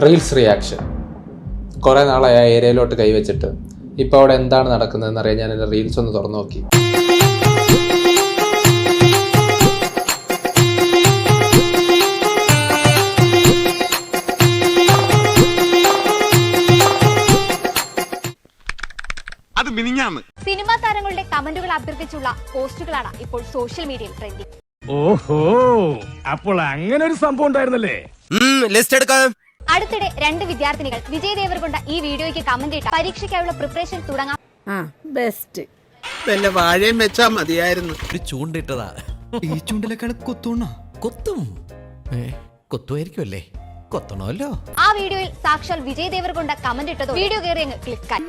Reels reaction. കുറേ നാളായി ആ ഏരിയയിലോട്ട് കൈവച്ചിട്ട് ഇപ്പോൾ അവിടെ എന്താണ് നടക്കുന്നതെന്ന് അറിയാൻ ഞാൻ എൻ്റെ റീൽസ് ഒന്ന് തുറന്നു നോക്കി. സിനിമാ താരങ്ങളുടെ കമന്റുകൾ അഭ്യർത്ഥിച്ചുള്ള പോസ്റ്റുകളാണ് ഇപ്പോൾ സോഷ്യൽ മീഡിയയിൽ ട്രെൻഡിങ്. ഓഹോ, അപ്പോൾ അങ്ങനെ ഒരു സംഭവം ഉണ്ടായിരുന്നല്ലേ? അടുത്തിടെ 2 വിദ്യാർത്ഥിനികൾ വിജയ് ദേവരകൊണ്ട ഈ വീഡിയോയ്ക്ക് കമന്റ് ഇട്ട പരീക്ഷയ്ക്കായുള്ള പ്രിപ്പറേഷൻ തുടങ്ങാം. ബെസ്റ്റ് വല്ല വാഴയും വെച്ചാ മതിയായിരുന്നു. ഒരു ചൂണ്ടിട്ടതാ. ഈ ചൂണ്ടിലേക്കാണ് കൊത്തും. കൊത്തുമായിരിക്കുമല്ലേ? കൊത്തണമല്ലോ. ആ വീഡിയോയിൽ സാക്ഷാൽ വിജയ് ദേവരകൊണ്ട കമന്റ് ഇട്ടതോ വീഡിയോ കയറി അങ്ങ് ക്ലിക്കായി.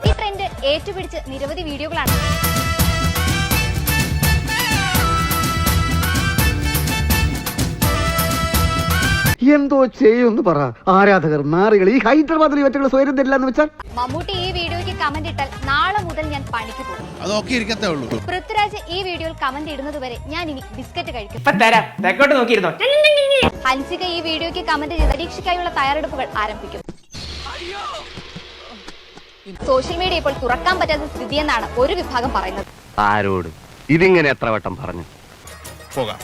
ഈ ട്രെൻഡ് ഏറ്റുപിടിച്ച് നിരവധി വീഡിയോകളാണ്. എന്തോ ചെയ്യുമെന്ന് പറ. ആരാധകർ നാറികൾ ഈ ഹൈദരാബാദിൽ ഇവറ്റുകൾ സ്വയം തരില്ലെന്ന് വെച്ചാൽ മമ്മൂട്ടി ഈ വീഡിയോയ്ക്ക് കമന്റ് ഇട്ടാൽ നാളെ മുതൽ ഞാൻ പണിക്ക് പോകും. പൃഥ്വിരാജ് ഈ വീഡിയോയിൽ കമന്റ് ഇടുന്നത് വരെ ഞാൻ ഇനി ബിസ്ക്കറ്റ് കഴിക്കും. ഹൻസിക ഈ വീഡിയോയ്ക്ക് കമന്റ് ചെയ്ത് പരീക്ഷയ്ക്കായുള്ള തയ്യാറെടുപ്പുകൾ ആരംഭിക്കും. സോഷ്യൽ മീഡിയ ഇപ്പോൾ തുറക്കാൻ പറ്റാത്ത സ്ഥിതിയെന്നാണ് ഒരു വിഭാഗം പറയുന്നത്. ആരോട് ഇതിങ്ങനെ എത്ര വട്ടം പറഞ്ഞു? പോകാം.